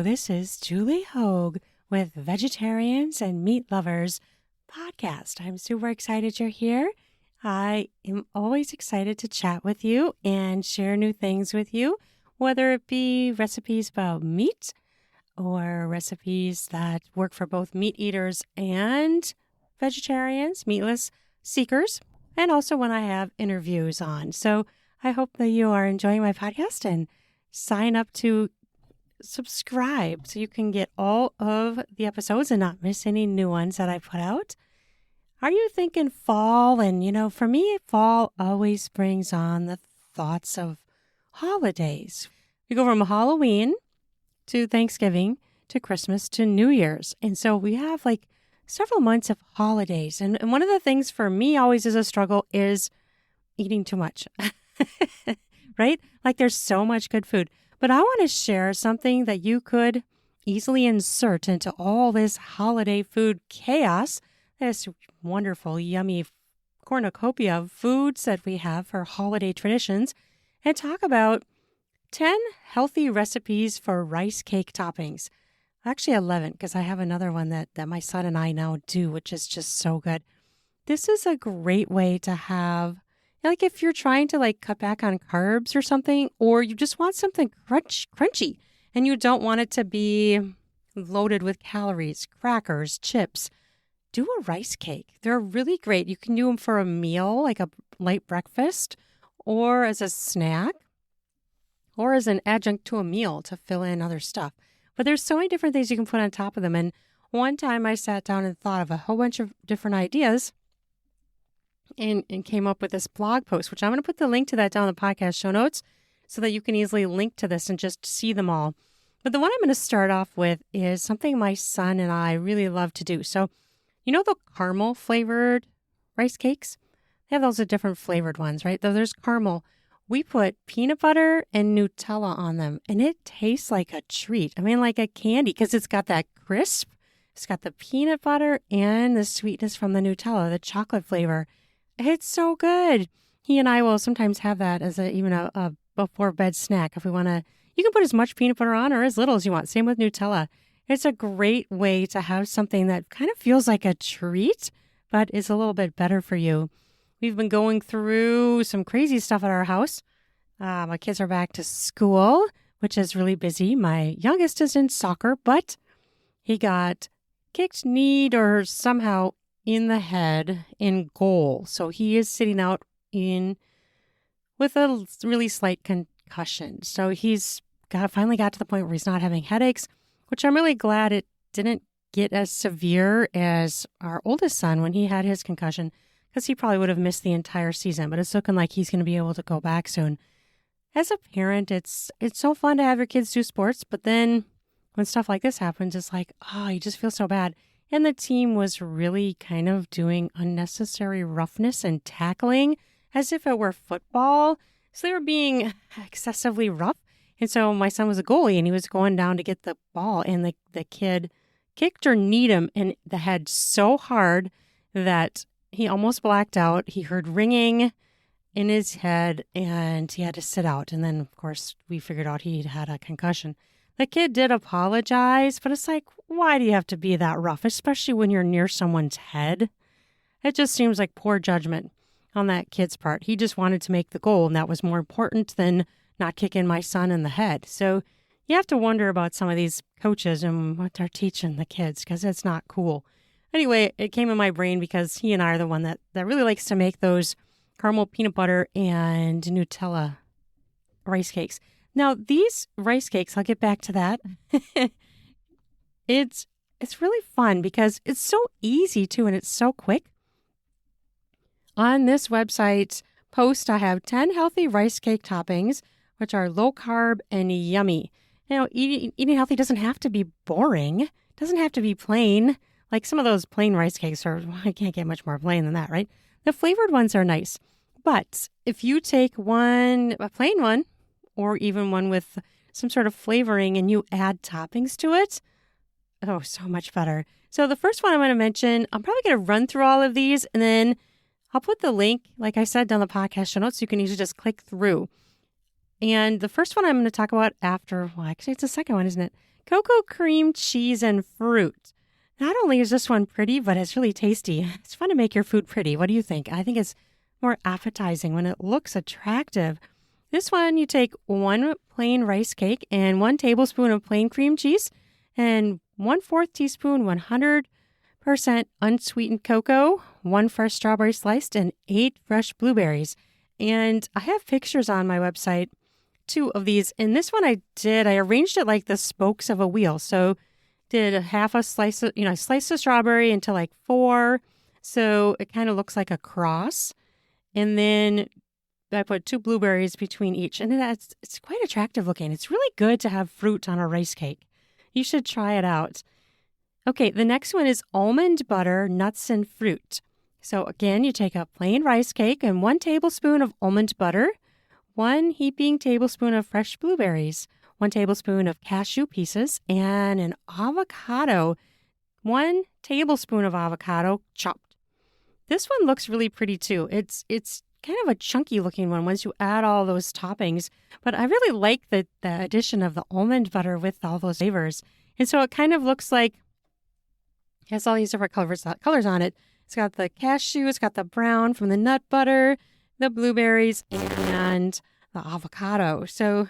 this is Julie Hogue with Vegetarians and Meat Lovers podcast. I'm super excited you're here. I am always excited to chat with you and share new things with you, whether it be recipes about meat or recipes that work for both meat eaters and vegetarians, meatless seekers, and also when I have interviews on. So I hope that you are enjoying my podcast and sign up to subscribe so you can get all of the episodes and not miss any new ones that I put out. Are you thinking fall? And, for me, fall always brings on the thoughts of holidays. We go from Halloween to Thanksgiving to Christmas to New Year's. And so we have like several months of holidays. And one of the things for me always is a struggle is eating too much, right? Like there's so much good food. But I want to share something that you could easily insert into all this holiday food chaos, this wonderful, yummy cornucopia of foods that we have for holiday traditions, and talk about 10 healthy recipes for rice cake toppings. Actually 11, because I have another one that my son and I now do, which is just so good. This is a great way to have, like if you're trying to cut back on carbs or something, or you just want something crunchy and you don't want it to be loaded with calories, crackers, chips, do a rice cake. They're really great. You can do them for a meal, like a light breakfast, or as a snack, or as an adjunct to a meal to fill in other stuff. But there's so many different things you can put on top of them. And one time I sat down and thought of a whole bunch of different ideas and came up with this blog post, which I'm going to put the link to that down in the podcast show notes so that you can easily link to this and just see them all. But the one I'm going to start off with is something my son and I really love to do. So, the caramel flavored rice cakes? They have those different flavored ones, right? Though there's caramel. We put peanut butter and Nutella on them, and it tastes like a treat. I mean, like a candy, because it's got that crisp. It's got the peanut butter and the sweetness from the Nutella, the chocolate flavor. It's so good. He and I will sometimes have that as even a before bed snack if we want to. You can put as much peanut butter on or as little as you want. Same with Nutella. It's a great way to have something that kind of feels like a treat, but is a little bit better for you. We've been going through some crazy stuff at our house. My kids are back to school, which is really busy. My youngest is in soccer, but he got kicked, kneed, or somehow in the head in goal. So he is sitting out with a really slight concussion. So he's finally got to the point where he's not having headaches, which I'm really glad it didn't get as severe as our oldest son when he had his concussion, because he probably would have missed the entire season. But it's looking like he's going to be able to go back soon. As a parent, it's so fun to have your kids do sports, but then when stuff like this happens, it's like, you just feel so bad. And the team was really kind of doing unnecessary roughness and tackling as if it were football. So they were being excessively rough. And so my son was a goalie and he was going down to get the ball, and the kid kicked or kneed him in the head so hard that he almost blacked out. He heard ringing in his head and he had to sit out. And then, of course, we figured out he had a concussion. The kid did apologize, but it's like, why do you have to be that rough, especially when you're near someone's head? It just seems like poor judgment on that kid's part. He just wanted to make the goal, and that was more important than not kicking my son in the head. So you have to wonder about some of these coaches and what they're teaching the kids, because it's not cool. Anyway, it came in my brain because he and I are the one that really likes to make those caramel peanut butter and Nutella rice cakes. Now, these rice cakes, I'll get back to that. It's really fun because it's so easy too, and it's so quick. On this website post, I have 10 healthy rice cake toppings, which are low carb and yummy. Eating healthy doesn't have to be boring. It doesn't have to be plain. Like some of those plain rice cakes I can't get much more plain than that, right? The flavored ones are nice. But if you take a plain one, or even one with some sort of flavoring, and you add toppings to it, so much better. So the first one I'm going to mention, I'm probably going to run through all of these, and then I'll put the link, like I said, down the podcast show notes, so you can easily just click through. And the first one I'm going to talk about after, well, actually, it's the second one, isn't it? Cocoa, cream, cheese, and fruit. Not only is this one pretty, but it's really tasty. It's fun to make your food pretty. What do you think? I think it's more appetizing when it looks attractive. This one, you take 1 plain rice cake and 1 tablespoon of plain cream cheese and 1/4 teaspoon 100% unsweetened cocoa, 1 fresh strawberry sliced, and 8 fresh blueberries. And I have pictures on my website, 2 of these. And this one I arranged it like the spokes of a wheel. So did half a slice of, I sliced the strawberry into like 4. So it kind of looks like a cross. And then I put 2 blueberries between each. And it's quite attractive looking. It's really good to have fruit on a rice cake. You should try it out. Okay, the next one is almond butter, nuts, and fruit. So again, you take a plain rice cake and 1 tablespoon of almond butter, 1 heaping tablespoon of fresh blueberries, 1 tablespoon of cashew pieces, and an avocado, 1 tablespoon of avocado chopped. This one looks really pretty too. It's kind of a chunky looking one once you add all those toppings, but I really like the addition of the almond butter with all those flavors. And so it kind of looks like it has all these different colors on it. It's got the cashew, it's got the brown from the nut butter, the blueberries, and the avocado. So,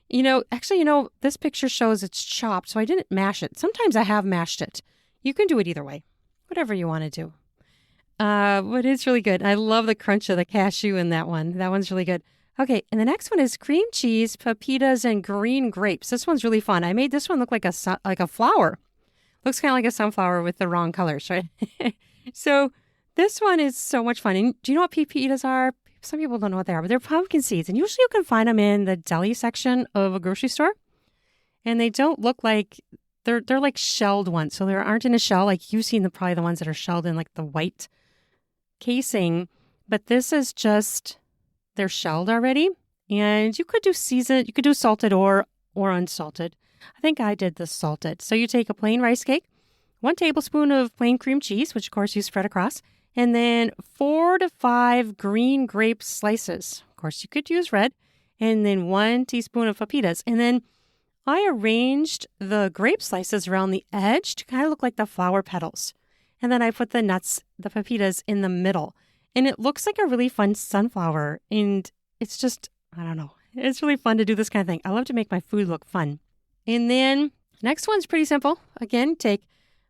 this picture shows it's chopped, so I didn't mash it. Sometimes I have mashed it. You can do it either way, whatever you want to do. But it's really good. I love the crunch of the cashew in that one. That one's really good. Okay, and the next one is cream cheese, pepitas, and green grapes. This one's really fun. I made this one look like a flower. Looks kind of like a sunflower with the wrong colors, right? So this one is so much fun. And do you know what pepitas are? Some people don't know what they are, but they're pumpkin seeds. And usually you can find them in the deli section of a grocery store. And they don't look like, they're like shelled ones. So they aren't in a shell. Like you've seen probably the ones that are shelled in like the white casing. But this is just, they're shelled already. And you could do salted or unsalted. I think I did the salted. So you take a plain rice cake, 1 tablespoon of plain cream cheese, which of course you spread across, and then 4 to 5 green grape slices. Of course, you could use red, and then 1 teaspoon of pepitas. And then I arranged the grape slices around the edge to kind of look like the flower petals. And then I put the nuts, the pepitas, in the middle. And it looks like a really fun sunflower. And it's just, I don't know. It's really fun to do this kind of thing. I love to make my food look fun. And then next one's pretty simple. Again, take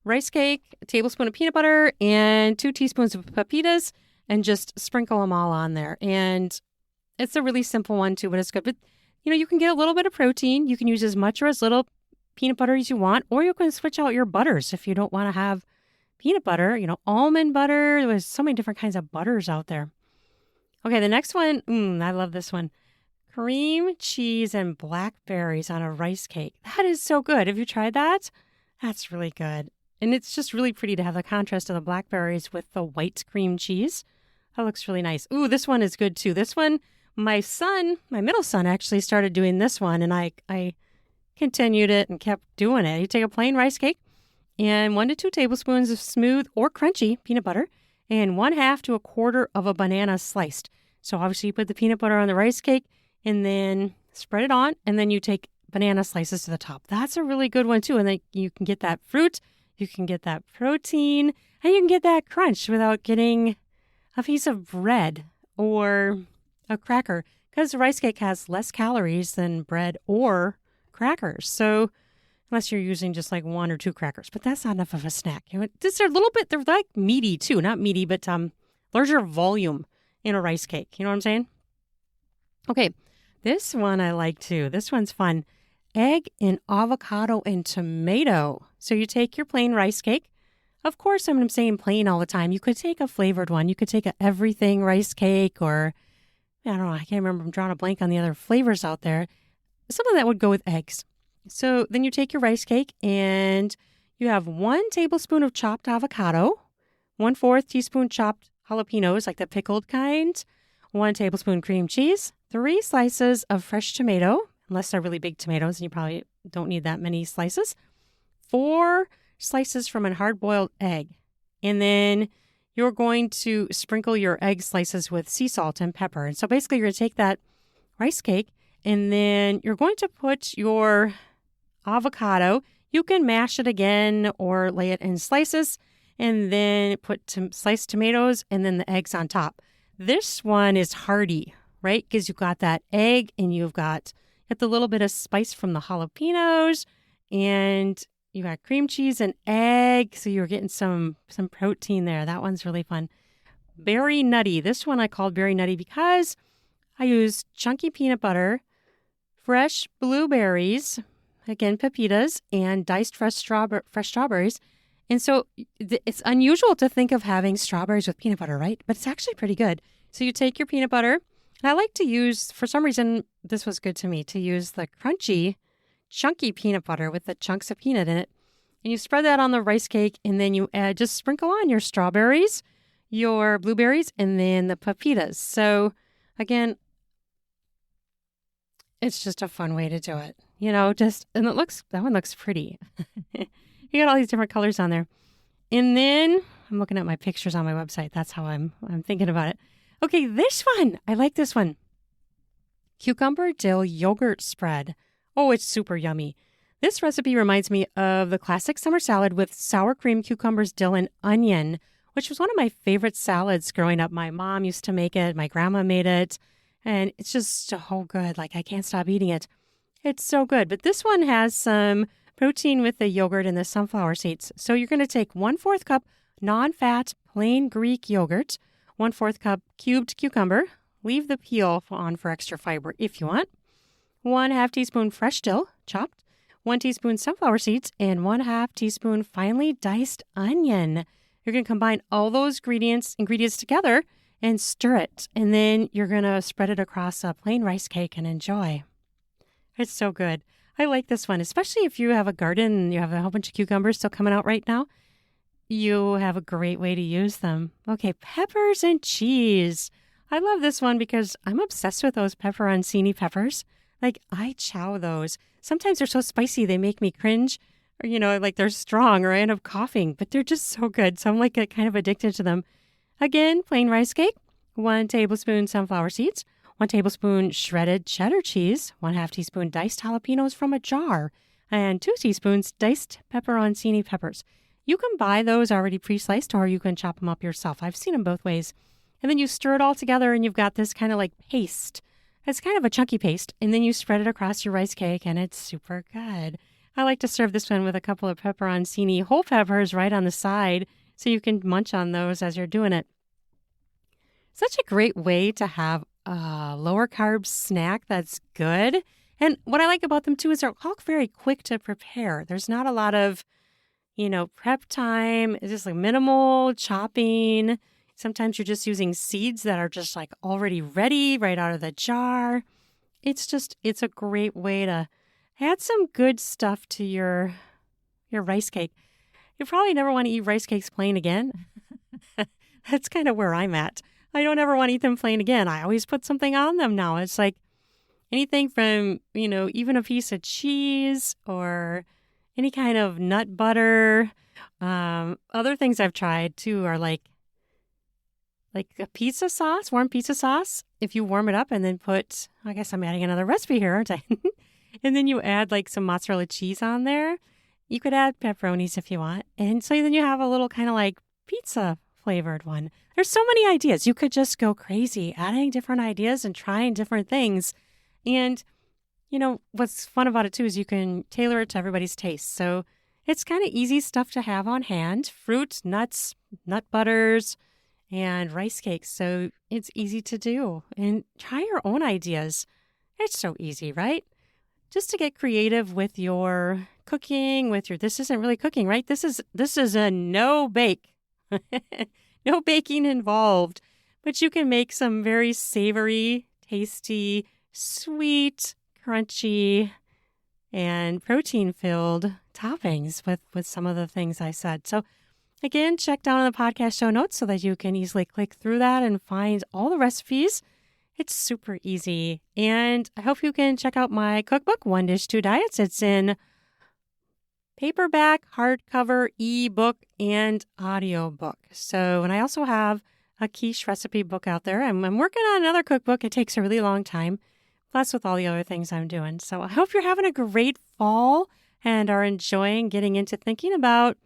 rice cake, a tablespoon of peanut butter, and 2 teaspoons of pepitas, and just sprinkle them all on there. And it's a really simple one too, but it's good. But, you can get a little bit of protein. You can use as much or as little peanut butter as you want, or you can switch out your butters if you don't want to have peanut butter, almond butter. There's so many different kinds of butters out there. Okay, the next one, I love this one. Cream, cheese, and blackberries on a rice cake. That is so good. Have you tried that? That's really good. And it's just really pretty to have the contrast of the blackberries with the white cream cheese. That looks really nice. Ooh, this one is good too. This one, my middle son actually started doing this one, and I continued it and kept doing it. You take a plain rice cake and 1 to 2 tablespoons of smooth or crunchy peanut butter and 1/2 to 1/4 of a banana sliced. So obviously you put the peanut butter on the rice cake and then spread it on, and then you take banana slices to the top. That's a really good one too. And then you can get that fruit, you can get that protein, and you can get that crunch without getting a piece of bread or a cracker, because the rice cake has less calories than bread or crackers. So unless you're using just like 1 or 2 crackers, but that's not enough of a snack. They're a little bit, they're like meaty too, not meaty, but larger volume in a rice cake. You know what I'm saying? Okay. This one I like too. This one's fun. Egg and avocado and tomato. So you take your plain rice cake. Of course, I'm saying plain all the time. You could take a flavored one. You could take a everything rice cake, or I don't know. I can't remember. I'm drawing a blank on the other flavors out there. Something that would go with eggs. So then you take your rice cake and you have 1 tablespoon of chopped avocado, 1/4 teaspoon chopped jalapenos, like the pickled kind, 1 tablespoon cream cheese, 3 slices of fresh tomato, unless they're really big tomatoes, and you probably don't need that many slices, 4 slices from a hard-boiled egg. And then you're going to sprinkle your egg slices with sea salt and pepper. And so basically you're going to take that rice cake And then you're going to put your avocado. You can mash it again or lay it in slices and then put sliced tomatoes and then the eggs on top. This one is hearty, right? Because you've got that egg and you've got the little bit of spice from the jalapenos and you got cream cheese and egg. So you're getting some protein there. That one's really fun. Berry nutty. This one I called berry nutty because I use chunky peanut butter, fresh blueberries, again, pepitas, and diced fresh strawberries. And so it's unusual to think of having strawberries with peanut butter, right? But it's actually pretty good. So you take your peanut butter, and I like to use, for some reason, this was good to me, to use the crunchy, chunky peanut butter with the chunks of peanut in it. And you spread that on the rice cake, and then you just sprinkle on your strawberries, your blueberries, and then the pepitas. So again, it's just a fun way to do it. And that one looks pretty. You got all these different colors on there. And then I'm looking at my pictures on my website. That's how I'm thinking about it. Okay, this one. I like this one. Cucumber dill yogurt spread. Oh, it's super yummy. This recipe reminds me of the classic summer salad with sour cream, cucumbers, dill, and onion, which was one of my favorite salads growing up. My mom used to make it. My grandma made it. And it's just so good. Like, I can't stop eating it. It's so good. But this one has some protein with the yogurt and the sunflower seeds. So you're going to take 1/4 cup non-fat plain Greek yogurt, 1/4 cup cubed cucumber. Leave the peel on for extra fiber if you want. 1/2 teaspoon fresh dill, chopped. 1 teaspoon sunflower seeds, and 1/2 teaspoon finely diced onion. You're going to combine all those ingredients together and stir it. And then you're going to spread it across a plain rice cake and enjoy. It's so good. I like this one, especially if you have a garden and you have a whole bunch of cucumbers still coming out right now. You have a great way to use them. Okay, peppers and cheese. I love this one because I'm obsessed with those pepperoncini peppers. Like, I chow those. Sometimes they're so spicy they make me cringe, or like they're strong, or I end up coughing, but they're just so good. So I'm like kind of addicted to them. Again, plain rice cake, 1 tablespoon sunflower seeds, 1 tablespoon shredded cheddar cheese, 1/2 teaspoon diced jalapenos from a jar, and 2 teaspoons diced pepperoncini peppers. You can buy those already pre-sliced or you can chop them up yourself. I've seen them both ways. And then you stir it all together and you've got this kind of like paste. It's kind of a chunky paste. And then you spread it across your rice cake and it's super good. I like to serve this one with a couple of pepperoncini whole peppers right on the side so you can munch on those as you're doing it. Such a great way to have a lower carb snack that's good. And what I like about them too is they're all very quick to prepare. There's not a lot of, prep time. It's just like minimal chopping. Sometimes you're just using seeds that are just like already ready right out of the jar. It's a great way to add some good stuff to your rice cake. You probably never want to eat rice cakes plain again. That's kind of where I'm at. I don't ever want to eat them plain again. I always put something on them now. It's like anything from, even a piece of cheese or any kind of nut butter. Other things I've tried too are like a pizza sauce, warm pizza sauce. If you warm it up and then I guess I'm adding another recipe here, aren't I? And then you add like some mozzarella cheese on there. You could add pepperonis if you want. And so then you have a little kind of like pizza flavored one. There's so many ideas. You could just go crazy adding different ideas and trying different things. And, what's fun about it too is you can tailor it to everybody's taste. So it's kind of easy stuff to have on hand. Fruit, nuts, nut butters, and rice cakes. So it's easy to do. And try your own ideas. It's so easy, right? Just to get creative with your cooking, this isn't really cooking, right? This is a no bake. No baking involved, but you can make some very savory, tasty, sweet, crunchy, and protein-filled toppings with some of the things I said. So again, check down in the podcast show notes so that you can easily click through that and find all the recipes. It's super easy. And I hope you can check out my cookbook, One Dish, Two Diets. It's in paperback, hardcover, ebook, and audiobook. And I also have a quiche recipe book out there. I'm working on another cookbook. It takes a really long time, plus with all the other things I'm doing. So I hope you're having a great fall and are enjoying getting into thinking about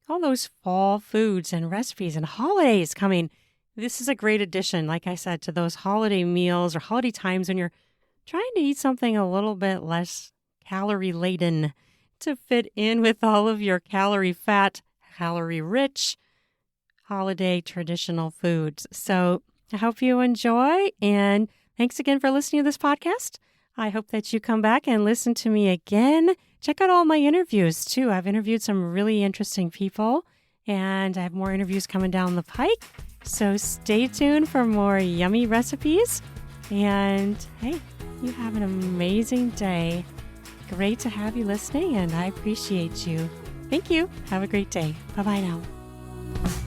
all those fall foods and recipes and holidays coming. This is a great addition, like I said, to those holiday meals or holiday times when you're trying to eat something a little bit less calorie laden to fit in with all of your calorie fat, calorie rich holiday traditional foods. So I hope you enjoy, and thanks again for listening to this podcast. I hope that you come back and listen to me again. Check out all my interviews too. I've interviewed some really interesting people, and I have more interviews coming down the pike. So stay tuned for more yummy recipes. And hey, you have an amazing day. Great to have you listening, and I appreciate you. Thank you. Have a great day. Bye-bye now.